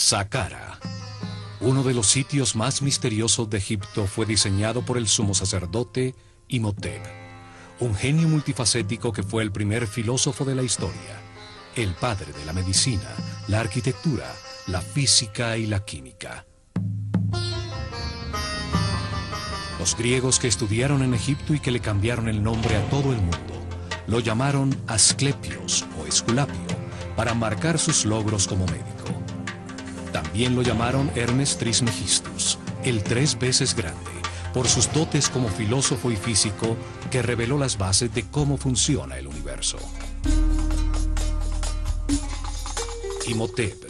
Saqqara. Uno de los sitios más misteriosos de Egipto fue diseñado por el sumo sacerdote Imhotep, un genio multifacético que fue el primer filósofo de la historia, el padre de la medicina, la arquitectura, la física y la química. Los griegos que estudiaron en Egipto y que le cambiaron el nombre a todo el mundo, lo llamaron Asclepios o Esculapio, para marcar sus logros como médico. También lo llamaron Hermes Trismegistus, el 3 veces grande, por sus dotes como filósofo y físico que reveló las bases de cómo funciona el universo. Imhotep,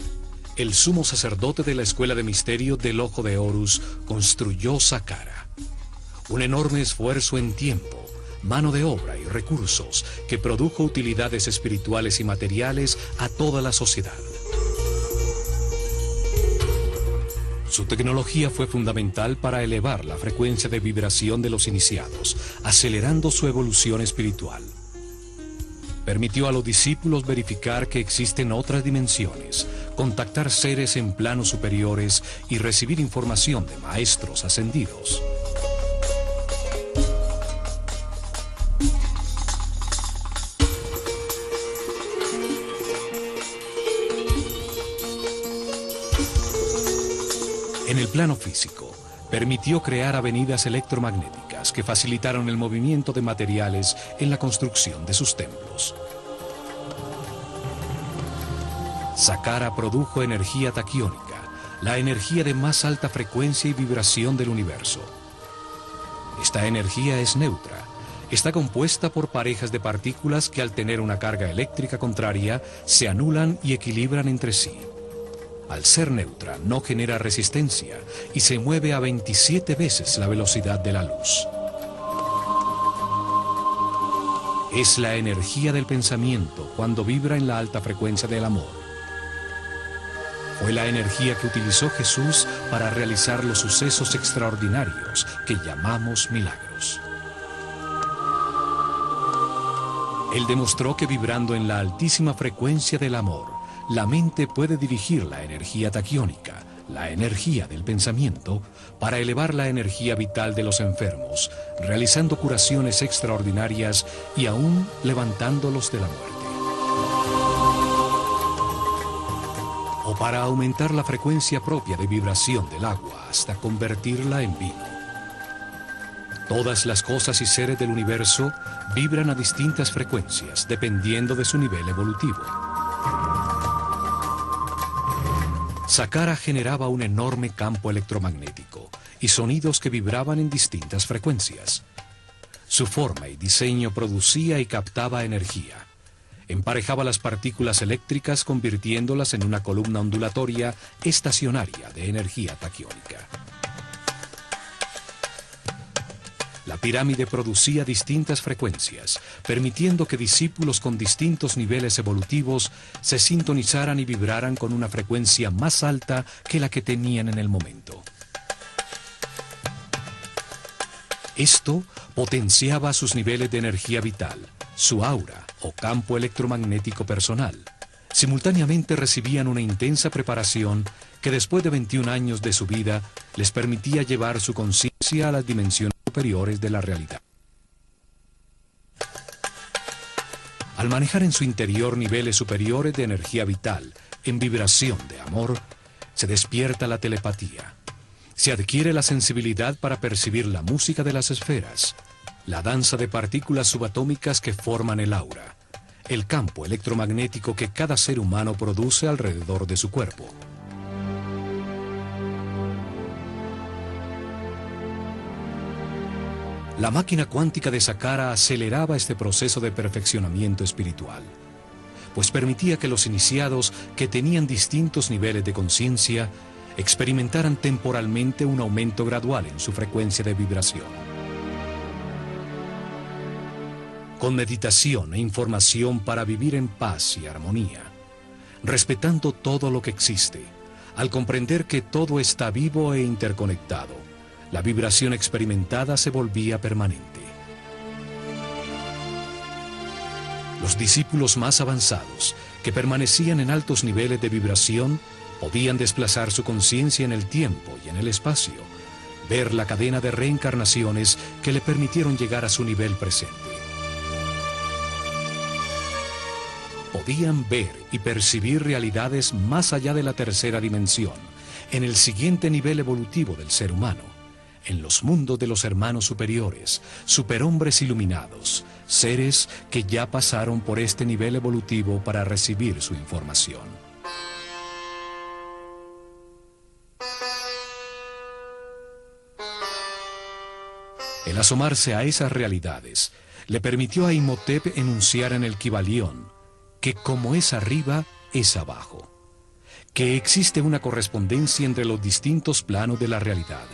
el sumo sacerdote de la escuela de misterio del Ojo de Horus, construyó Saqqara. Un enorme esfuerzo en tiempo, mano de obra y recursos que produjo utilidades espirituales y materiales a toda la sociedad. Su tecnología fue fundamental para elevar la frecuencia de vibración de los iniciados, acelerando su evolución espiritual. Permitió a los discípulos verificar que existen otras dimensiones, contactar seres en planos superiores y recibir información de maestros ascendidos. En el plano físico, permitió crear avenidas electromagnéticas que facilitaron el movimiento de materiales en la construcción de sus templos. Saqqara produjo energía taquiónica, la energía de más alta frecuencia y vibración del universo. Esta energía es neutra, está compuesta por parejas de partículas que al tener una carga eléctrica contraria se anulan y equilibran entre sí. Al ser neutra, no genera resistencia y se mueve a 27 veces la velocidad de la luz. Es la energía del pensamiento cuando vibra en la alta frecuencia del amor. Fue la energía que utilizó Jesús para realizar los sucesos extraordinarios que llamamos milagros. Él demostró que vibrando en la altísima frecuencia del amor, la mente puede dirigir la energía taquiónica, la energía del pensamiento, para elevar la energía vital de los enfermos, realizando curaciones extraordinarias y aún levantándolos de la muerte. O para aumentar la frecuencia propia de vibración del agua hasta convertirla en vino. Todas las cosas y seres del universo vibran a distintas frecuencias dependiendo de su nivel evolutivo. Saqqara generaba un enorme campo electromagnético y sonidos que vibraban en distintas frecuencias. Su forma y diseño producía y captaba energía. Emparejaba las partículas eléctricas convirtiéndolas en una columna ondulatoria estacionaria de energía taquiónica. La pirámide producía distintas frecuencias, permitiendo que discípulos con distintos niveles evolutivos se sintonizaran y vibraran con una frecuencia más alta que la que tenían en el momento. Esto potenciaba sus niveles de energía vital, su aura o campo electromagnético personal. Simultáneamente recibían una intensa preparación que después de 21 años de su vida les permitía llevar su conciencia a las dimensiones superiores de la realidad. Al manejar en su interior niveles superiores de energía vital, en vibración de amor, se despierta la telepatía. Se adquiere la sensibilidad para percibir la música de las esferas, la danza de partículas subatómicas que forman el aura, el campo electromagnético que cada ser humano produce alrededor de su cuerpo. La máquina cuántica de Saqqara aceleraba este proceso de perfeccionamiento espiritual, pues permitía que los iniciados que tenían distintos niveles de conciencia experimentaran temporalmente un aumento gradual en su frecuencia de vibración. Con meditación e información para vivir en paz y armonía, respetando todo lo que existe, al comprender que todo está vivo e interconectado, la vibración experimentada se volvía permanente. Los discípulos más avanzados, que permanecían en altos niveles de vibración, Podían desplazar su conciencia en el tiempo y en el espacio, ver la cadena de reencarnaciones que le permitieron llegar a su nivel presente. Podían ver y percibir realidades más allá de la tercera dimensión, en el siguiente nivel evolutivo del ser humano, en los mundos de los hermanos superiores, superhombres iluminados, seres que ya pasaron por este nivel evolutivo para recibir su información. El asomarse a esas realidades le permitió a Imhotep enunciar en el Kybalión que como es arriba, es abajo, que existe una correspondencia entre los distintos planos de la realidad.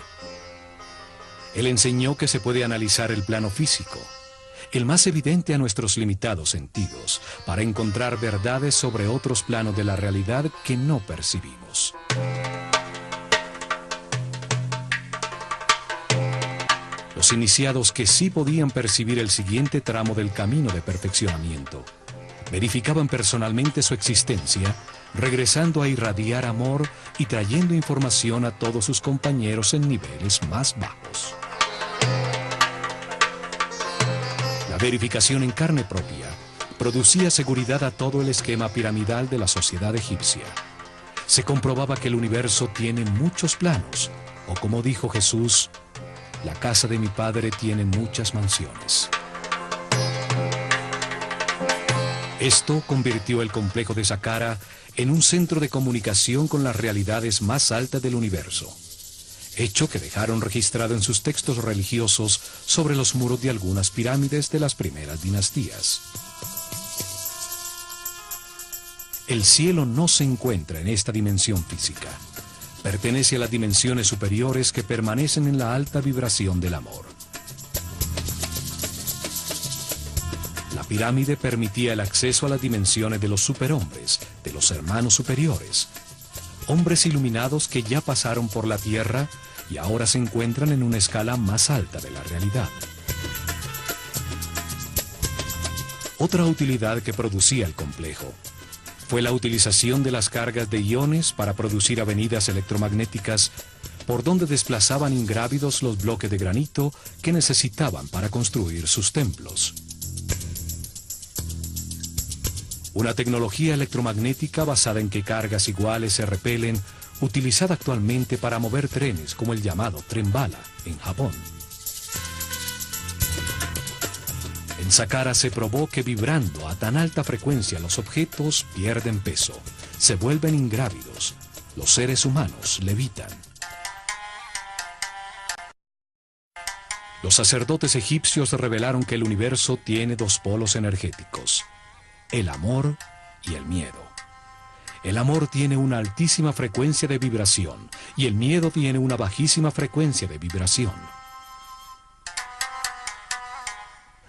Él enseñó que se puede analizar el plano físico, el más evidente a nuestros limitados sentidos, para encontrar verdades sobre otros planos de la realidad que no percibimos. Los iniciados que sí podían percibir el siguiente tramo del camino de perfeccionamiento, verificaban personalmente su existencia, regresando a irradiar amor y trayendo información a todos sus compañeros en niveles más bajos. La verificación en carne propia producía seguridad a todo el esquema piramidal de la sociedad egipcia. Se comprobaba que el universo tiene muchos planos, o como dijo Jesús, la casa de mi Padre tiene muchas mansiones. Esto convirtió el complejo de Saqqara en un centro de comunicación con las realidades más altas del universo, hecho que dejaron registrado en sus textos religiosos sobre los muros de algunas pirámides de las primeras dinastías. El cielo no se encuentra en esta dimensión física. Pertenece a las dimensiones superiores que permanecen en la alta vibración del amor. La pirámide permitía el acceso a las dimensiones de los superhombres, de los hermanos superiores, hombres iluminados que ya pasaron por la tierra y ahora se encuentran en una escala más alta de la realidad. Otra utilidad que producía el complejo fue la utilización de las cargas de iones para producir avenidas electromagnéticas por donde desplazaban ingrávidos los bloques de granito que necesitaban para construir sus templos. Una tecnología electromagnética basada en que cargas iguales se repelen, utilizada actualmente para mover trenes como el llamado tren bala en Japón. En Saqqara se probó que vibrando a tan alta frecuencia los objetos pierden peso, se vuelven ingrávidos, los seres humanos levitan. Los sacerdotes egipcios revelaron que el universo tiene dos polos energéticos, el amor y el miedo. El amor tiene una altísima frecuencia de vibración y el miedo tiene una bajísima frecuencia de vibración.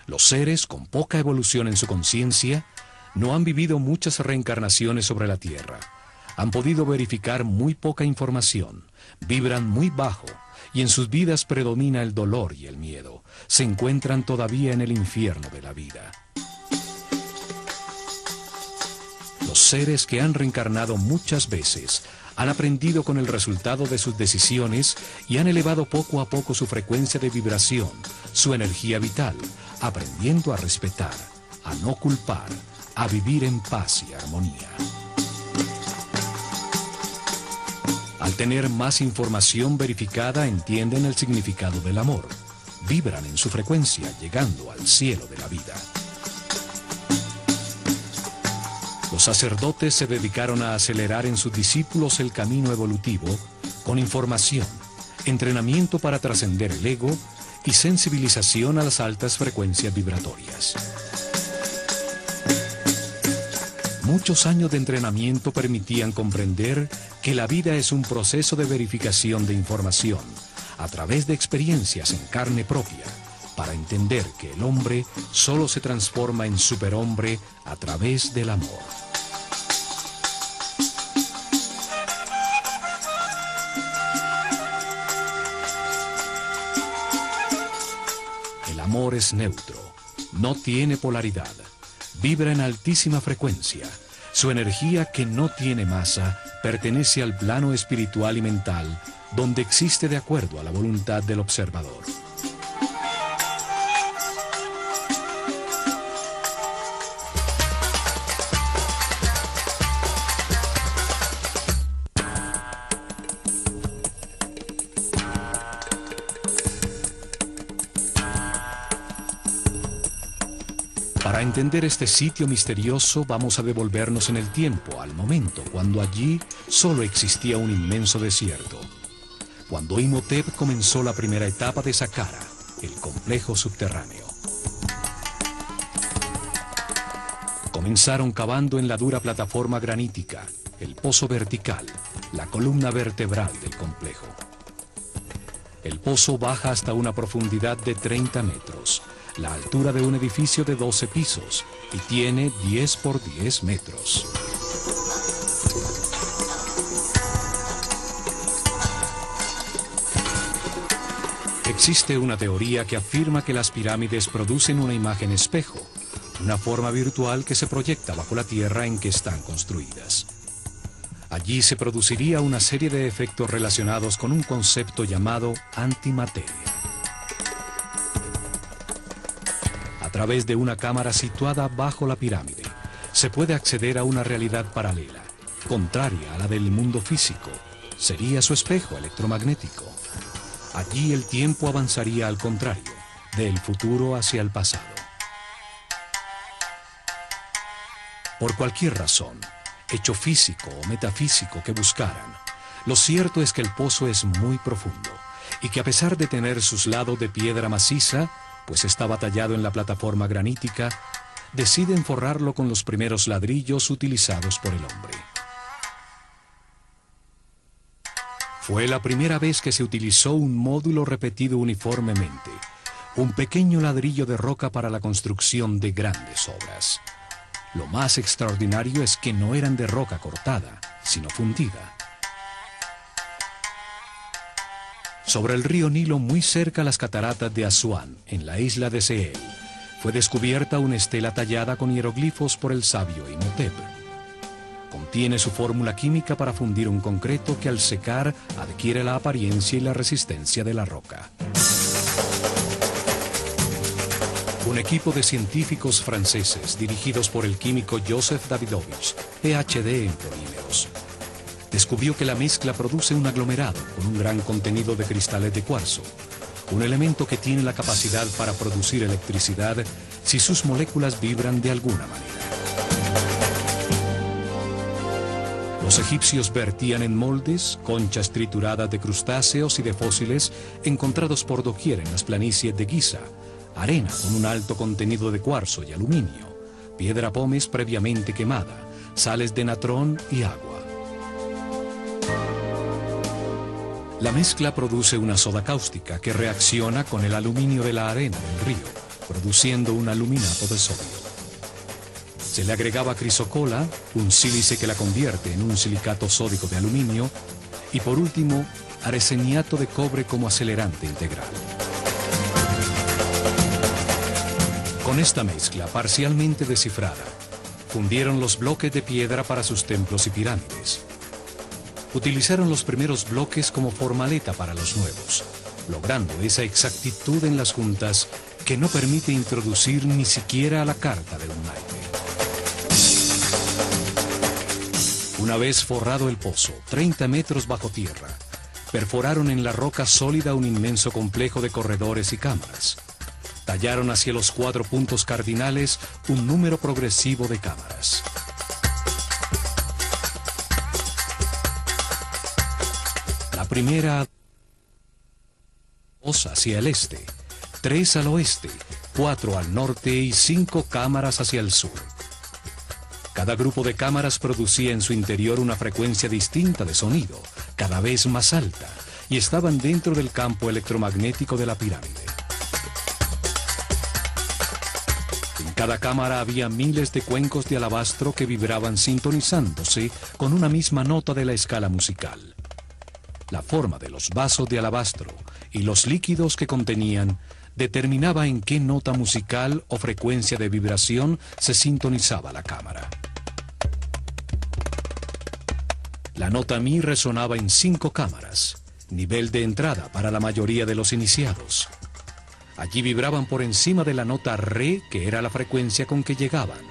Los seres con poca evolución en su conciencia no han vivido muchas reencarnaciones sobre la Tierra. Han podido verificar muy poca información, vibran muy bajo y en sus vidas predomina el dolor y el miedo. Se encuentran todavía en el infierno de la vida. Los seres que han reencarnado muchas veces han aprendido con el resultado de sus decisiones y han elevado poco a poco su frecuencia de vibración, su energía vital, aprendiendo a respetar, a no culpar, a vivir en paz y armonía. Al tener más información verificada, entienden el significado del amor, vibran en su frecuencia, llegando al cielo de la vida. Los sacerdotes se dedicaron a acelerar en sus discípulos el camino evolutivo con información, entrenamiento para trascender el ego y sensibilización a las altas frecuencias vibratorias. Muchos años de entrenamiento permitían comprender que la vida es un proceso de verificación de información a través de experiencias en carne propia, para entender que el hombre solo se transforma en superhombre a través del amor. El amor es neutro, no tiene polaridad, vibra en altísima frecuencia, su energía que no tiene masa pertenece al plano espiritual y mental, donde existe de acuerdo a la voluntad del observador. Para entender este sitio misterioso, vamos a devolvernos en el tiempo, al momento cuando allí solo existía un inmenso desierto. Cuando Imhotep comenzó la primera etapa de Saqqara, el complejo subterráneo. Comenzaron cavando en la dura plataforma granítica, el pozo vertical, la columna vertebral del complejo. El pozo baja hasta una profundidad de 30 metros, la altura de un edificio de 12 pisos, y tiene 10 por 10 metros. Existe una teoría que afirma que las pirámides producen una imagen espejo, una forma virtual que se proyecta bajo la tierra en que están construidas. Allí se produciría una serie de efectos relacionados con un concepto llamado antimateria. A través de una cámara situada bajo la pirámide, se puede acceder a una realidad paralela, contraria a la del mundo físico. Sería su espejo electromagnético. Allí el tiempo avanzaría al contrario, del futuro hacia el pasado. Por cualquier razón, hecho físico o metafísico que buscaran, lo cierto es que el pozo es muy profundo y que a pesar de tener sus lados de piedra maciza, pues estaba tallado en la plataforma granítica, deciden forrarlo con los primeros ladrillos utilizados por el hombre. Fue la primera vez que se utilizó un módulo repetido uniformemente, un pequeño ladrillo de roca para la construcción de grandes obras. Lo más extraordinario es que no eran de roca cortada, sino fundida. Sobre el río Nilo, muy cerca a las cataratas de Asuán, en la isla de Sehel, fue descubierta una estela tallada con hieroglifos por el sabio Imhotep. Contiene su fórmula química para fundir un concreto que al secar adquiere la apariencia y la resistencia de la roca. Un equipo de científicos franceses dirigidos por el químico Joseph Davidovich, PhD en polímeros, descubrió que la mezcla produce un aglomerado con un gran contenido de cristales de cuarzo, un elemento que tiene la capacidad para producir electricidad si sus moléculas vibran de alguna manera. Los egipcios vertían en moldes conchas trituradas de crustáceos y de fósiles encontrados por doquier en las planicies de Giza, arena con un alto contenido de cuarzo y aluminio, piedra pómez previamente quemada, sales de natrón y agua. La mezcla produce una soda cáustica que reacciona con el aluminio de la arena del río, produciendo un aluminato de sodio. Se le agregaba crisocola, un sílice que la convierte en un silicato sódico de aluminio, y por último, arseniato de cobre como acelerante integral. Con esta mezcla parcialmente descifrada, fundieron los bloques de piedra para sus templos y pirámides. Utilizaron los primeros bloques como formaleta para los nuevos, logrando esa exactitud en las juntas que no permite introducir ni siquiera la carta de un naipe. Una vez forrado el pozo, 30 metros bajo tierra, perforaron en la roca sólida un inmenso complejo de corredores y cámaras. Tallaron hacia los 4 puntos cardinales un número progresivo de cámaras. La primera, 2 hacia el este, 3 al oeste, 4 al norte y 5 cámaras hacia el sur. Cada grupo de cámaras producía en su interior una frecuencia distinta de sonido, cada vez más alta, y estaban dentro del campo electromagnético de la pirámide. En cada cámara había miles de cuencos de alabastro que vibraban sintonizándose con una misma nota de la escala musical. La forma de los vasos de alabastro y los líquidos que contenían determinaba en qué nota musical o frecuencia de vibración se sintonizaba la cámara. La nota Mi resonaba en 5 cámaras, nivel de entrada para la mayoría de los iniciados. Allí vibraban por encima de la nota Re, que era la frecuencia con que llegaban.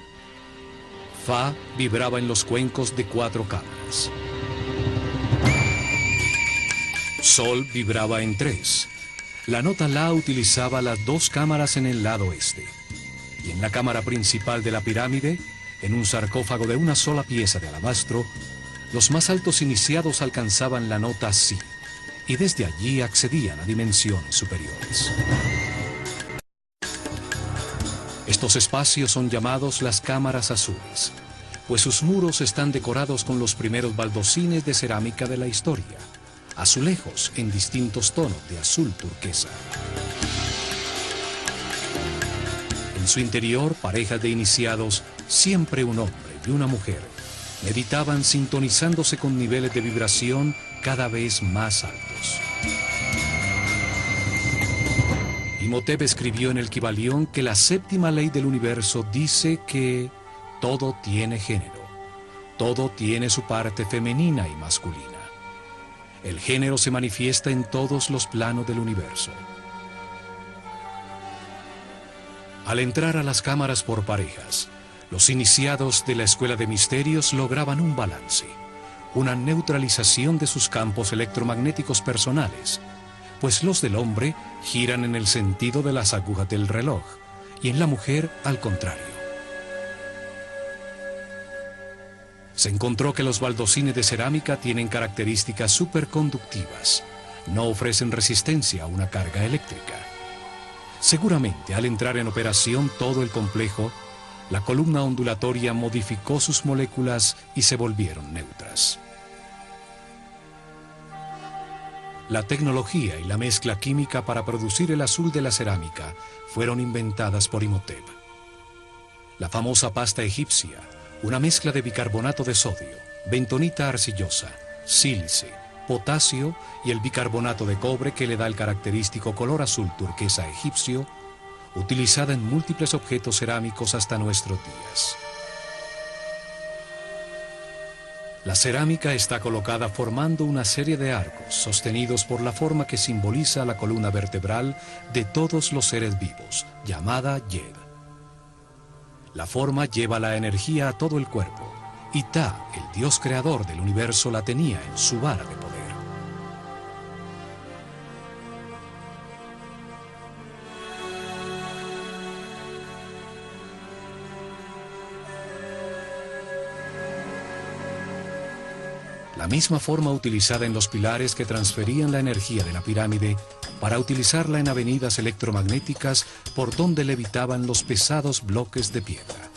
Fa vibraba en los cuencos de 4 cámaras. Sol vibraba en 3. La nota La utilizaba las 2 cámaras en el lado este. Y en la cámara principal de la pirámide, en un sarcófago de una sola pieza de alabastro, los más altos iniciados alcanzaban la nota Si, y desde allí accedían a dimensiones superiores. Estos espacios son llamados las cámaras azules, pues sus muros están decorados con los primeros baldosines de cerámica de la historia, azulejos en distintos tonos de azul turquesa. En su interior, parejas de iniciados, siempre un hombre y una mujer, meditaban sintonizándose con niveles de vibración cada vez más altos. Imhotep escribió en el Kybalión que la 7ª ley del universo dice que todo tiene género, todo tiene su parte femenina y masculina. El género se manifiesta en todos los planos del universo. Al entrar a las cámaras por parejas, los iniciados de la Escuela de Misterios lograban un balance, una neutralización de sus campos electromagnéticos personales, pues los del hombre giran en el sentido de las agujas del reloj y en la mujer al contrario. Se encontró que los baldosines de cerámica tienen características superconductivas, no ofrecen resistencia a una carga eléctrica. Seguramente al entrar en operación todo el complejo, la columna ondulatoria modificó sus moléculas y se volvieron neutras. La tecnología y la mezcla química para producir el azul de la cerámica fueron inventadas por Imhotep. La famosa pasta egipcia, una mezcla de bicarbonato de sodio, bentonita arcillosa, sílice, potasio y el bicarbonato de cobre que le da el característico color azul turquesa egipcio, utilizada en múltiples objetos cerámicos hasta nuestros días. La cerámica está colocada formando una serie de arcos sostenidos por la forma que simboliza la columna vertebral de todos los seres vivos, llamada Yed. La forma lleva la energía a todo el cuerpo, y Ta, el dios creador del universo, la tenía en su vara de poder. La misma forma utilizada en los pilares que transferían la energía de la pirámide para utilizarla en avenidas electromagnéticas por donde levitaban los pesados bloques de piedra.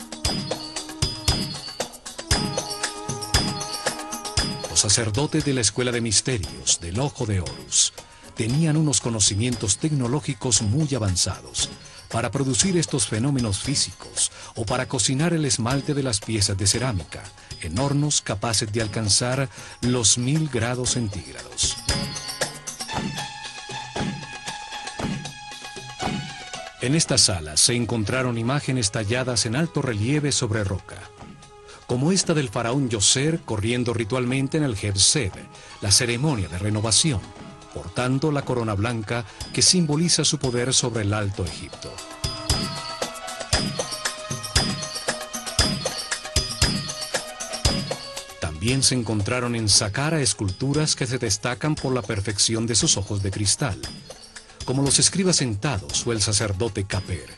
Los sacerdotes de la Escuela de Misterios del Ojo de Horus tenían unos conocimientos tecnológicos muy avanzados para producir estos fenómenos físicos o para cocinar el esmalte de las piezas de cerámica en hornos capaces de alcanzar los 1000 grados centígrados. En esta sala se encontraron imágenes talladas en alto relieve sobre roca, como esta del faraón Yoser corriendo ritualmente en el Heb-Sed, la ceremonia de renovación, portando la corona blanca que simboliza su poder sobre el Alto Egipto. También se encontraron en Saqqara esculturas que se destacan por la perfección de sus ojos de cristal, como los escribas sentados o el sacerdote Kaper.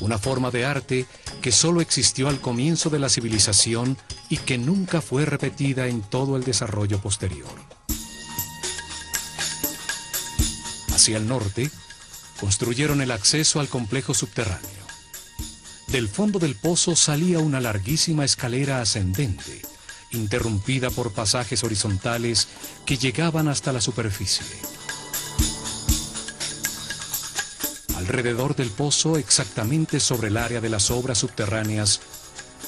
Una forma de arte que solo existió al comienzo de la civilización y que nunca fue repetida en todo el desarrollo posterior. Hacia el norte, construyeron el acceso al complejo subterráneo. Del fondo del pozo salía una larguísima escalera ascendente, interrumpida por pasajes horizontales que llegaban hasta la superficie. Alrededor del pozo, exactamente sobre el área de las obras subterráneas,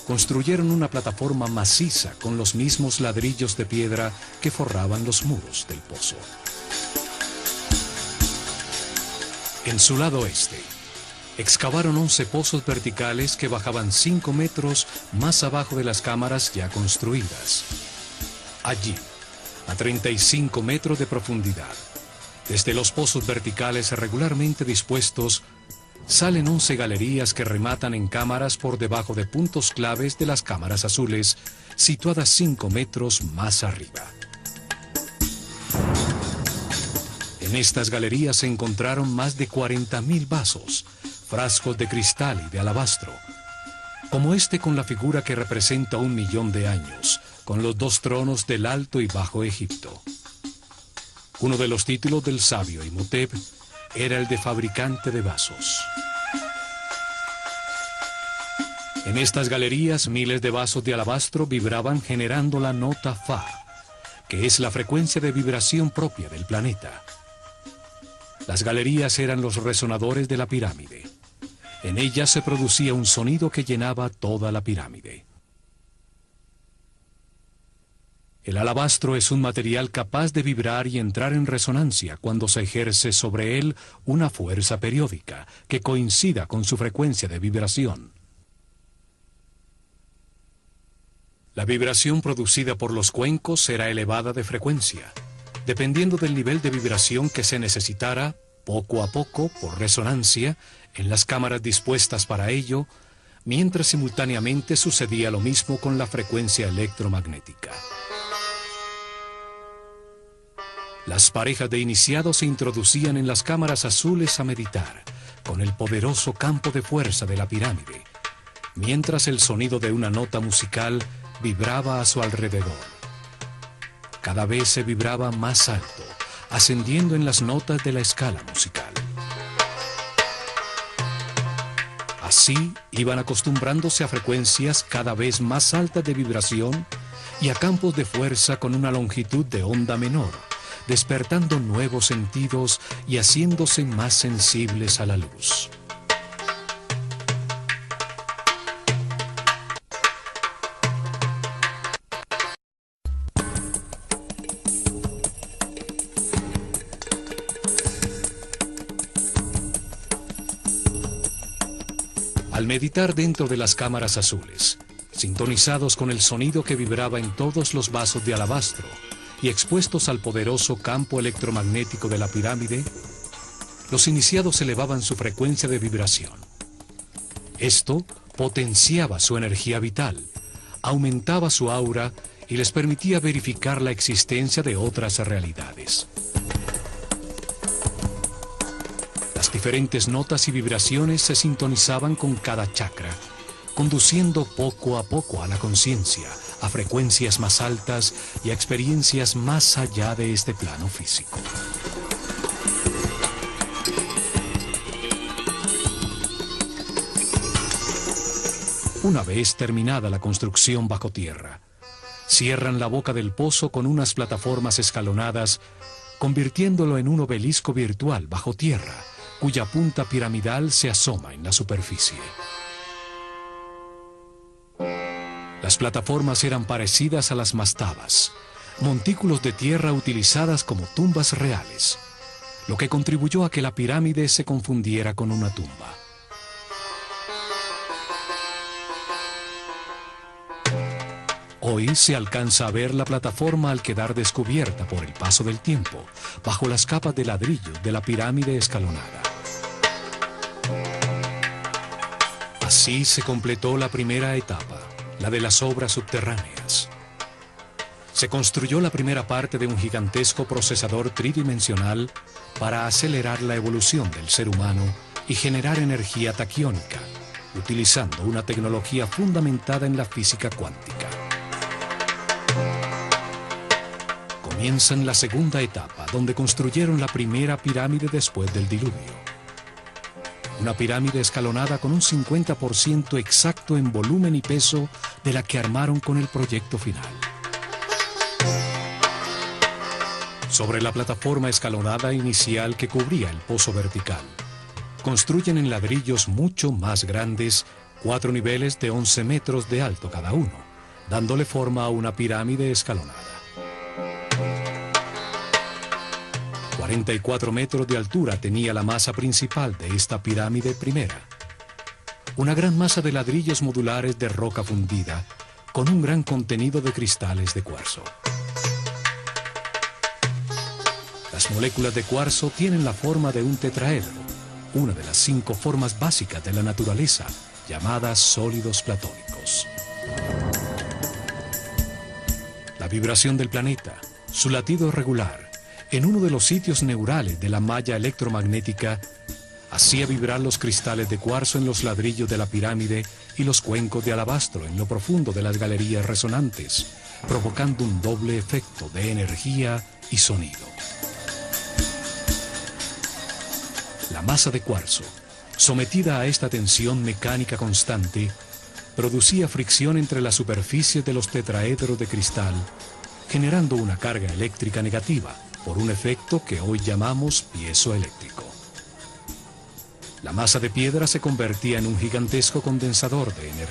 construyeron una plataforma maciza con los mismos ladrillos de piedra que forraban los muros del pozo. En su lado este, excavaron 11 pozos verticales que bajaban 5 metros más abajo de las cámaras ya construidas. Allí, a 35 metros de profundidad, desde los pozos verticales regularmente dispuestos, salen 11 galerías que rematan en cámaras por debajo de puntos claves de las cámaras azules, situadas 5 metros más arriba. En estas galerías se encontraron más de 40.000 vasos, frascos de cristal y de alabastro, como este con la figura que representa 1.000.000 de años, con los 2 tronos del Alto y Bajo Egipto. Uno de los títulos del sabio Imhotep era el de fabricante de vasos. En estas galerías, miles de vasos de alabastro vibraban generando la nota Fa, que es la frecuencia de vibración propia del planeta. Las galerías eran los resonadores de la pirámide. En ellas se producía un sonido que llenaba toda la pirámide. El alabastro es un material capaz de vibrar y entrar en resonancia cuando se ejerce sobre él una fuerza periódica que coincida con su frecuencia de vibración. La vibración producida por los cuencos era elevada de frecuencia, dependiendo del nivel de vibración que se necesitara, poco a poco, por resonancia, en las cámaras dispuestas para ello, mientras simultáneamente sucedía lo mismo con la frecuencia electromagnética. Las parejas de iniciados se introducían en las cámaras azules a meditar, con el poderoso campo de fuerza de la pirámide, mientras el sonido de una nota musical vibraba a su alrededor. Cada vez se vibraba más alto, ascendiendo en las notas de la escala musical. Así iban acostumbrándose a frecuencias cada vez más altas de vibración y a campos de fuerza con una longitud de onda menor, despertando nuevos sentidos y haciéndose más sensibles a la luz. Al meditar dentro de las cámaras azules, sintonizados con el sonido que vibraba en todos los vasos de alabastro y expuestos al poderoso campo electromagnético de la pirámide, los iniciados elevaban su frecuencia de vibración. Esto potenciaba su energía vital, aumentaba su aura y les permitía verificar la existencia de otras realidades. Las diferentes notas y vibraciones se sintonizaban con cada chakra, conduciendo poco a poco a la conciencia, a frecuencias más altas y a experiencias más allá de este plano físico. Una vez terminada la construcción bajo tierra, cierran la boca del pozo con unas plataformas escalonadas, convirtiéndolo en un obelisco virtual bajo tierra, cuya punta piramidal se asoma en la superficie. Las plataformas eran parecidas a las mastabas, montículos de tierra utilizadas como tumbas reales, lo que contribuyó a que la pirámide se confundiera con una tumba. Hoy se alcanza a ver la plataforma al quedar descubierta por el paso del tiempo, bajo las capas de ladrillo de la pirámide escalonada. Así se completó la primera etapa, la de las obras subterráneas. Se construyó la primera parte de un gigantesco procesador tridimensional para acelerar la evolución del ser humano y generar energía taquiónica, utilizando una tecnología fundamentada en la física cuántica. Comienzan la segunda etapa, donde construyeron la primera pirámide después del diluvio. Una pirámide escalonada con un 50% exacto en volumen y peso de la que armaron con el proyecto final. Sobre la plataforma escalonada inicial que cubría el pozo vertical, construyen en ladrillos mucho más grandes 4 niveles de 11 metros de alto cada uno, dándole forma a una pirámide escalonada. 44 metros de altura tenía la masa principal de esta pirámide primera. Una gran masa de ladrillos modulares de roca fundida, con un gran contenido de cristales de cuarzo. Las moléculas de cuarzo tienen la forma de un tetraedro, una de las 5 formas básicas de la naturaleza, llamadas sólidos platónicos. La vibración del planeta, su latido regular, en uno de los sitios neurales de la malla electromagnética, hacía vibrar los cristales de cuarzo en los ladrillos de la pirámide y los cuencos de alabastro en lo profundo de las galerías resonantes, provocando un doble efecto de energía y sonido. La masa de cuarzo, sometida a esta tensión mecánica constante, producía fricción entre las superficies de los tetraedros de cristal, generando una carga eléctrica negativa por un efecto que hoy llamamos piezoeléctrico. La masa de piedra se convertía en un gigantesco condensador de energía.